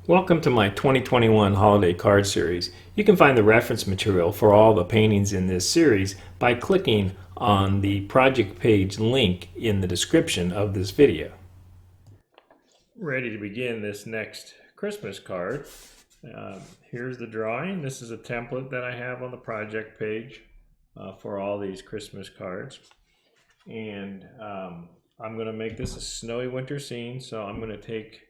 Welcome to my 2021 Holiday Card Series. You can find the reference material for all the paintings in this series by clicking on the project page link in the description of this video. Ready to begin this next Christmas card. Here's the drawing. This is a template that I have on the project page for all these Christmas cards. And I'm going to make this a snowy winter scene, so I'm going to take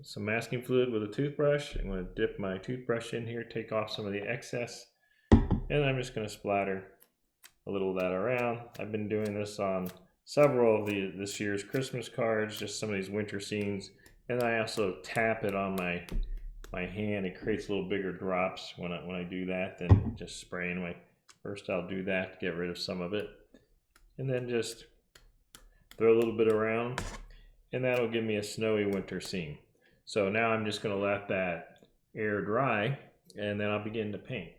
some masking fluid with a toothbrush. I'm going to dip my toothbrush in here, take off some of the excess, and I'm just going to splatter a little of that around. I've been doing this on several of this year's Christmas cards, just some of these winter scenes, and I also tap it on my hand. It creates little bigger drops when I do that than just spraying. First I'll do that to get rid of some of it, and then just throw a little bit around, and that'll give me a snowy winter scene. So now I'm just going to let that air dry, and then I'll begin to paint.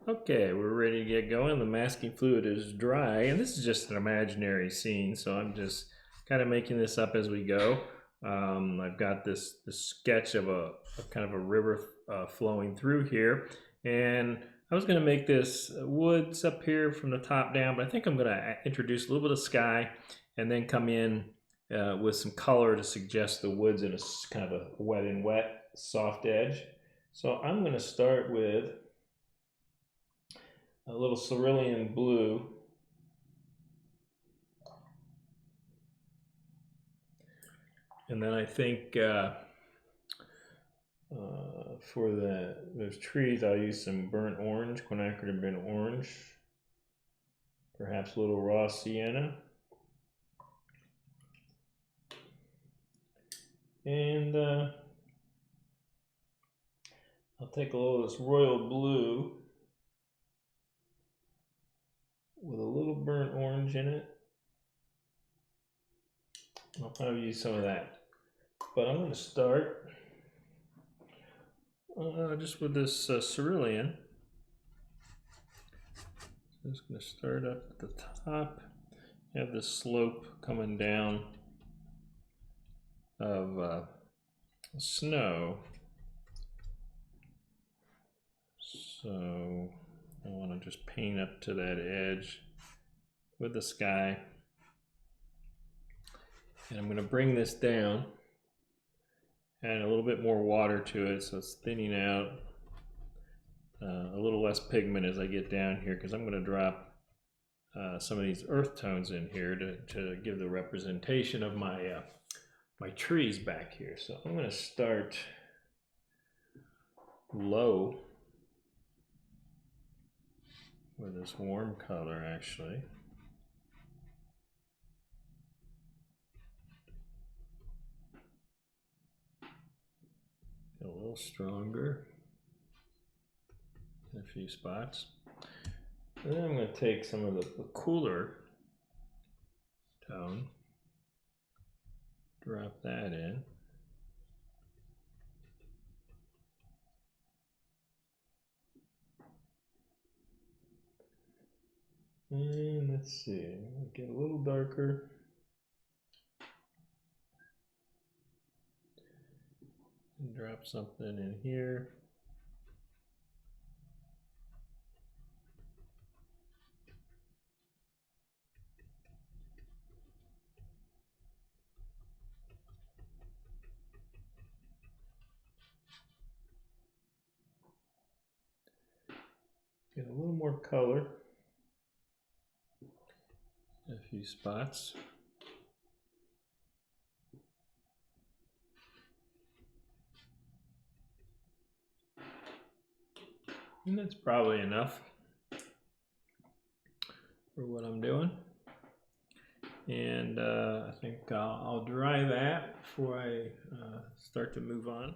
Okay, we're ready to get going. The masking fluid is dry, and this is just an imaginary scene, so I'm just kind of making this up as we go. I've got this sketch of a kind of a river flowing through here, and I was going to make this woods up here from the top down, but I think I'm going to introduce a little bit of sky and then come in with some color to suggest the woods in a kind of a wet and wet soft edge. So I'm going to start with a little cerulean blue. And then I think for those trees, I'll use some burnt orange, quinacridone burnt orange, perhaps a little raw sienna. And I'll take a little of this royal blue with a little burnt orange in it. I'll probably use some of that. But I'm going to start just with this cerulean. I'm just going to start up at the top. Have this slope coming down of snow. So I want to just paint up to that edge with the sky. And I'm going to bring this down, add a little bit more water to it so it's thinning out, a little less pigment as I get down here, because I'm going to drop some of these earth tones in here to give the representation of my trees back here. So I'm going to start low with this warm color, actually. Get a little stronger in a few spots. And then I'm going to take some of the cooler tone, drop that in. And let's see, I'll get a little darker. And drop something in here. Get a little more color. A few spots. And that's probably enough for what I'm doing. And I think I'll dry that before I start to move on.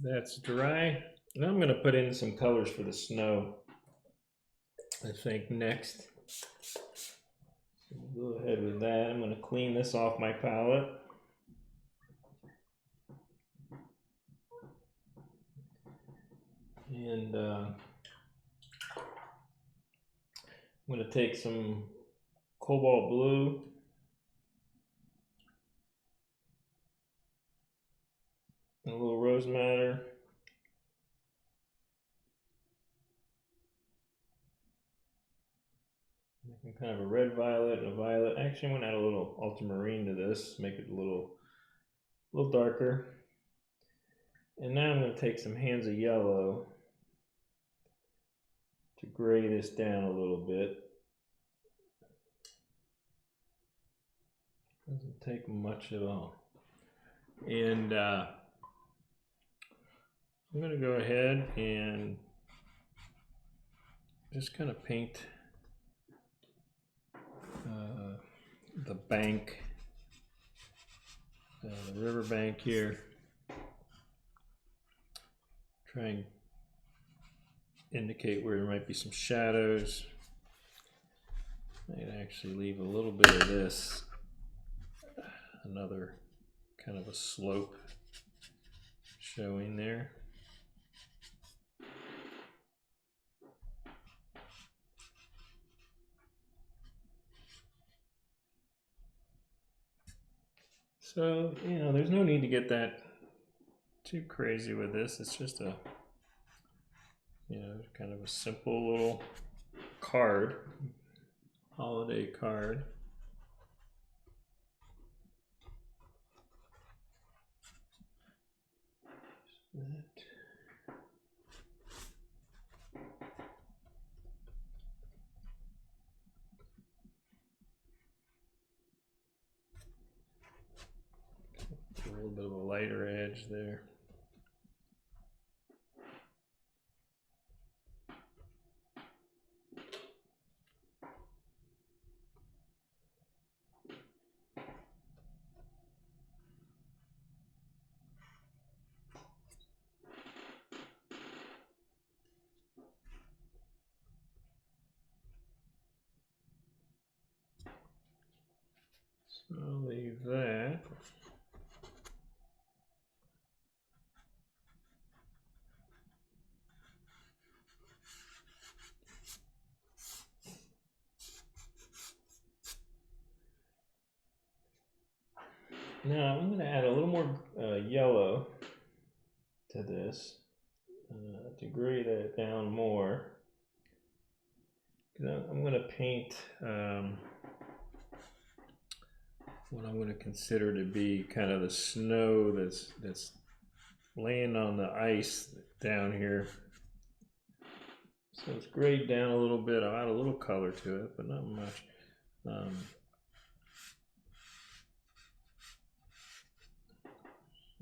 That's dry. Now I'm going to put in some colors for the snow, I think, next. So we'll go ahead with that. I'm going to clean this off my palette. And I'm going to take some cobalt blue colors matter. Making kind of a red violet and a violet. Actually, I'm going to add a little ultramarine to this, make it a little darker. And now I'm going to take some hands of yellow to gray this down a little bit. Doesn't take much at all. And I'm going to go ahead and just kind of paint the bank, the river bank here. Try and indicate where there might be some shadows. Might actually leave a little bit of this, another kind of a slope showing there. So, you know, there's no need to get that too crazy with this. It's just a, you know, kind of a simple little card, holiday card. A little bit of a lighter edge there. So I'll leave that. Now I'm going to add a little more yellow to this to gray that down more. I'm going to paint what I'm going to consider to be kind of the snow that's laying on the ice down here. So it's grayed down a little bit. I'll add a little color to it, but not much.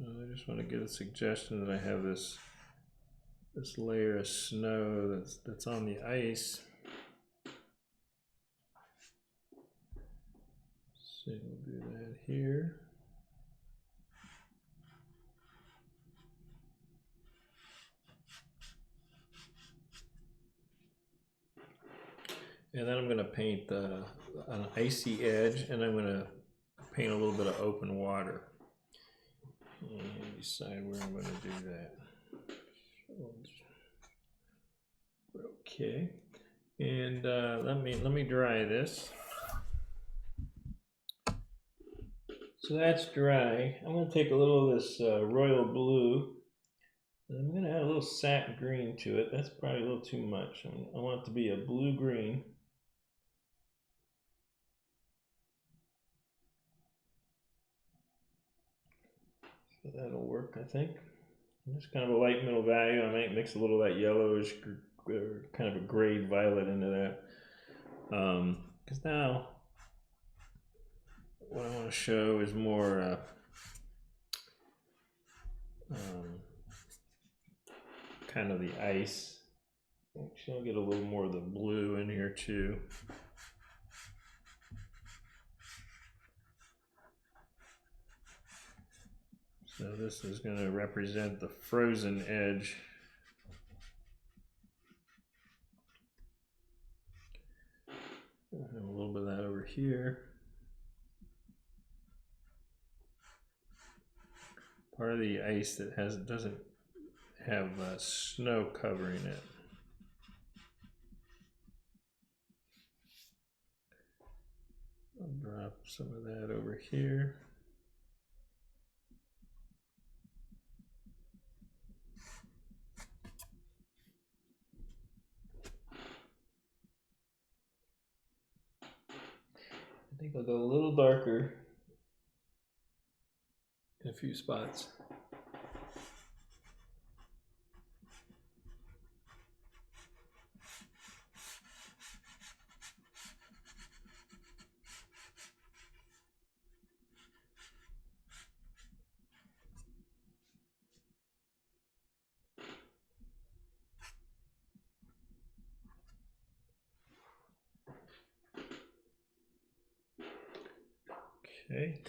So I just want to get a suggestion that I have this layer of snow that's on the ice. So we'll do that here. And then I'm going to paint an icy edge, and I'm going to paint a little bit of open water. And decide where I'm going to do that. Okay, and let me dry this. So that's dry. I'm going to take a little of this royal blue, and I'm going to add a little satin green to it. That's probably a little too much. I want it to be a blue green. So that'll work, I think. Just kind of a light middle value. I might mix a little of that yellowish, kind of a grayed violet into that. Because now what I want to show is more kind of the ice. Actually, I'll get a little more of the blue in here too. So this is going to represent the frozen edge. I'll have a little bit of that over here. Part of the ice that doesn't have snow covering it. I'll drop some of that over here. think I'll go a little darker in a few spots. Okay.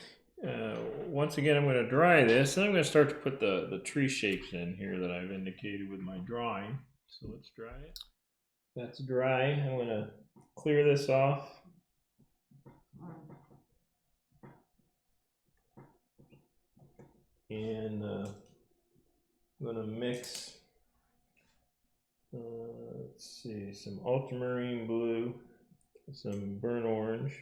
Once again, I'm going to dry this, and I'm going to start to put the tree shapes in here that I've indicated with my drawing. So let's dry it. That's dry. I'm going to clear this off. And I'm going to mix, let's see, some ultramarine blue, some burnt orange,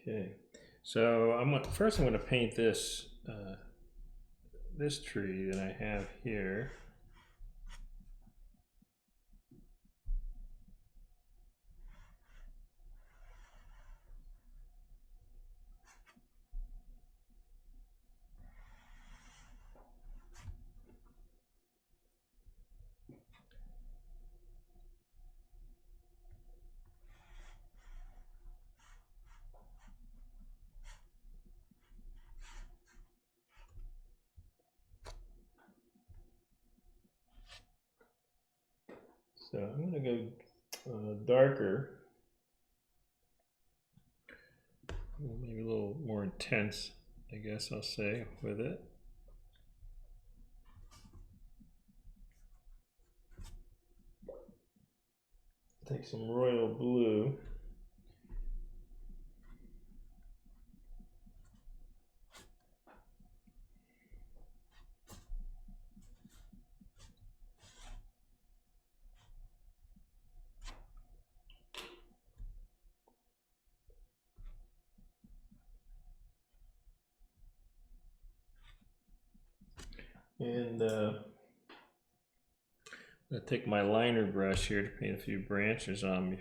okay. So first I'm going to paint this this tree that I have here. So I'm going to go darker, maybe a little more intense, I guess I'll say, with it. Take some royal blue. And I'll take my liner brush here to paint a few branches on me.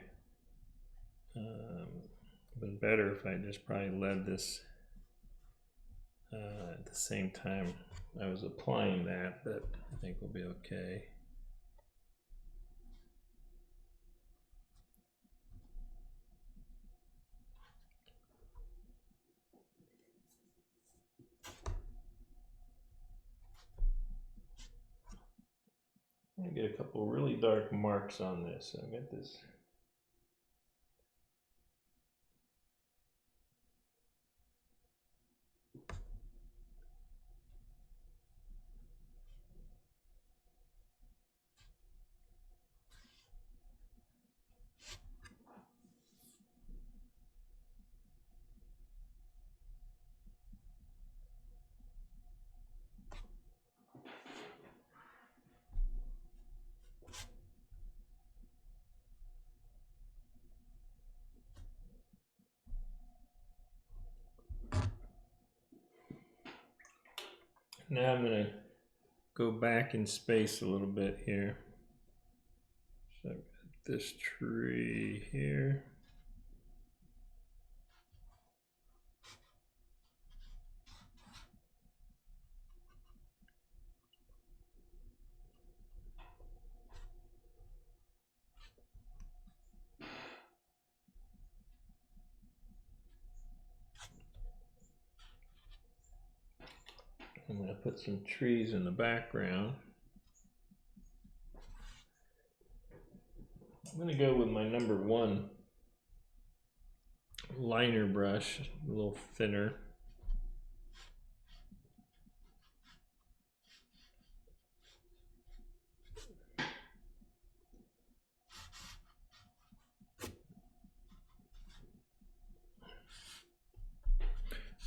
Been better if I just probably led this at the same time I was applying that, but I think we'll be okay. I'm gonna get a couple really dark marks on this. So I'll get this. Now I'm gonna go back in space a little bit here. So I've got this tree here. I'm going to put some trees in the background. I'm going to go with my #1 liner brush, a little thinner.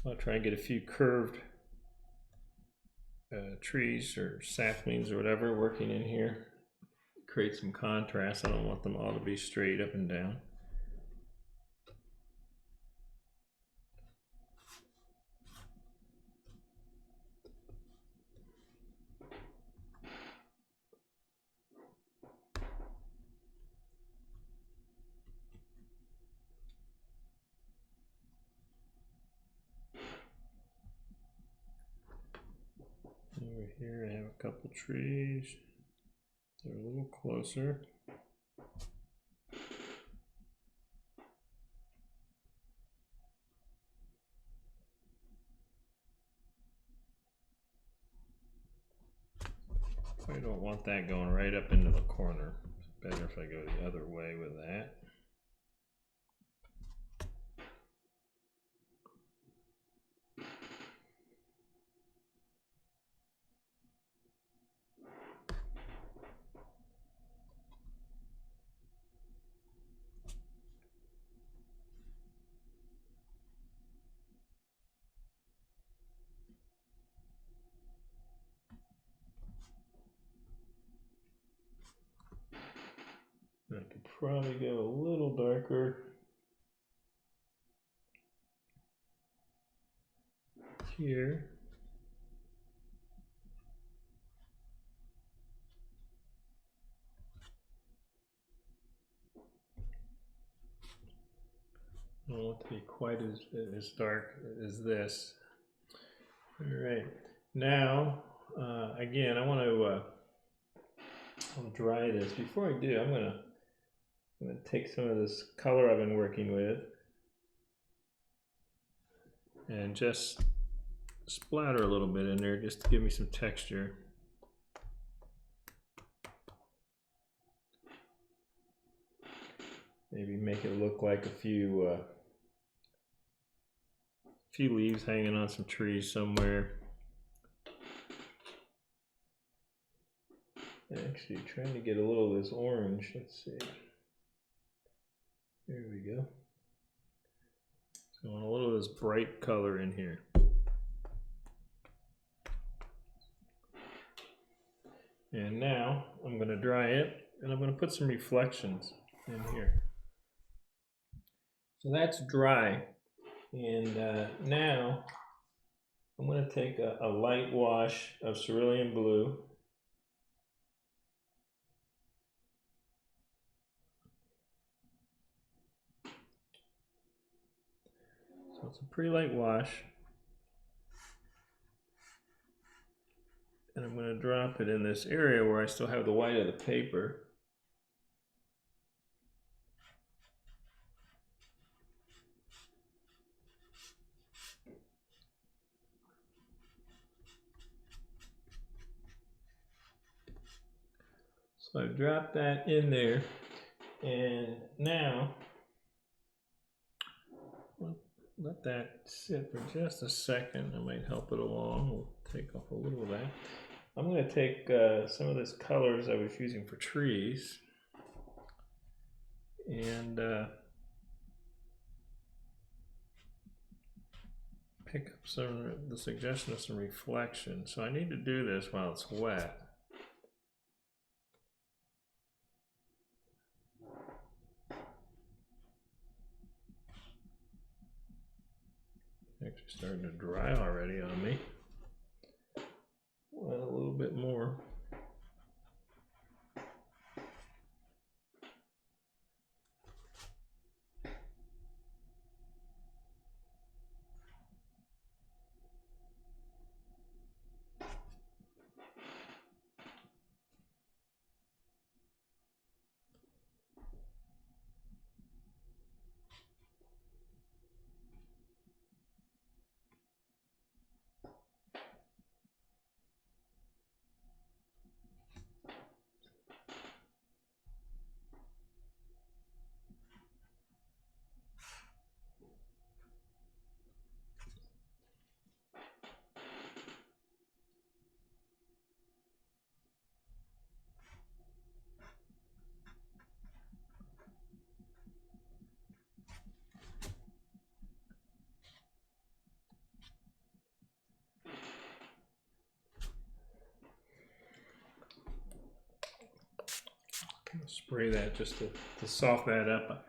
I'll try and get a few curved trees or saplings or whatever working in here. Create some contrast. I don't want them all to be straight up and down. here I have a couple trees. They're a little closer. I don't want that going right up into the corner. It's better if I go the other way with that. I could probably go a little darker here. I don't want it to be quite as dark as this. All right, now again, I want to I'll dry this. Before I do, I'm gonna take some of this color I've been working with and just splatter a little bit in there just to give me some texture. Maybe make it look like a few leaves hanging on some trees somewhere. Actually, trying to get a little of this orange. Let's see. There we go. So I want a little of this bright color in here. And now I'm going to dry it, and I'm going to put some reflections in here. So that's dry. And now I'm going to take a light wash of cerulean blue. So it's a pretty light wash. And I'm going to drop it in this area where I still have the white of the paper. So I've dropped that in there, and now let that sit for just a second. I might help it along. We'll take off a little of that. I'm going to take some of this colors I was using for trees and pick up the suggestion of some reflection. So I need to do this while it's wet. Actually starting to dry already on me. Well, a little bit more. Spray that just to soften that up.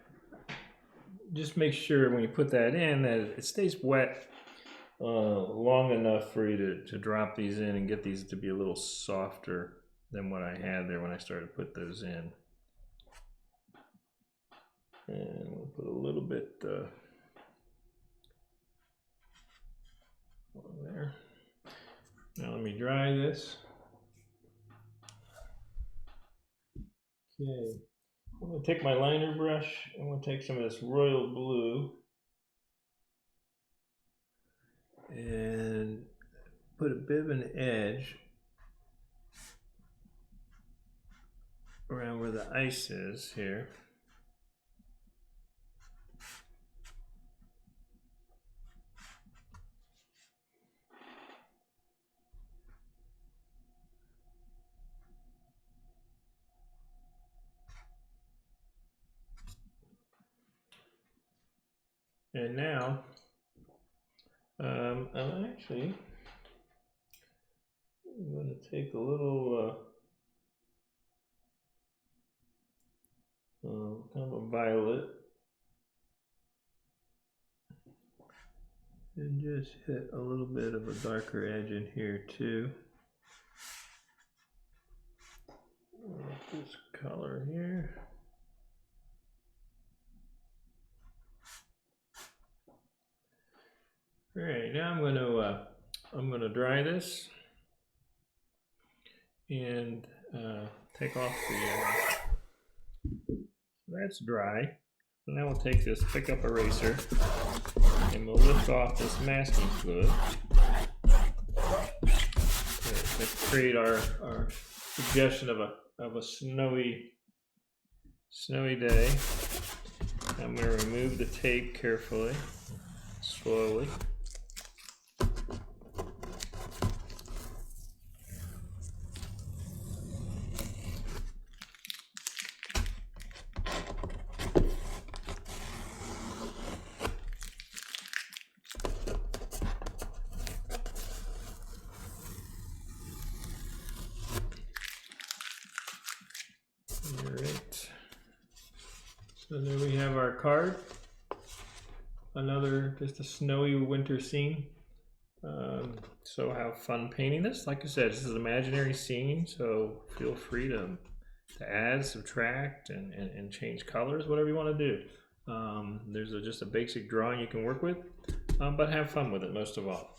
Just make sure when you put that in that it stays wet long enough for you to drop these in and get these to be a little softer than what I had there when I started to put those in. And we'll put a little bit on there. Now let me dry this. Okay, I'm going to take my liner brush. I'm going to take some of this royal blue and put a bit of an edge around where the ice is here. And now, I'm actually going to take a little kind of a violet and just hit a little bit of a darker edge in here too. This color here. All right, now I'm gonna dry this and take off the. That's dry. So now we'll take this pickup eraser and we'll lift off this masking fluid to create our suggestion of a snowy day. I'm going to remove the tape carefully, slowly. Alright, so there we have our card. Just a snowy winter scene. So have fun painting this. Like I said, this is an imaginary scene, so feel free to add, subtract, and change colors, whatever you want to do. There's just a basic drawing you can work with, but have fun with it most of all.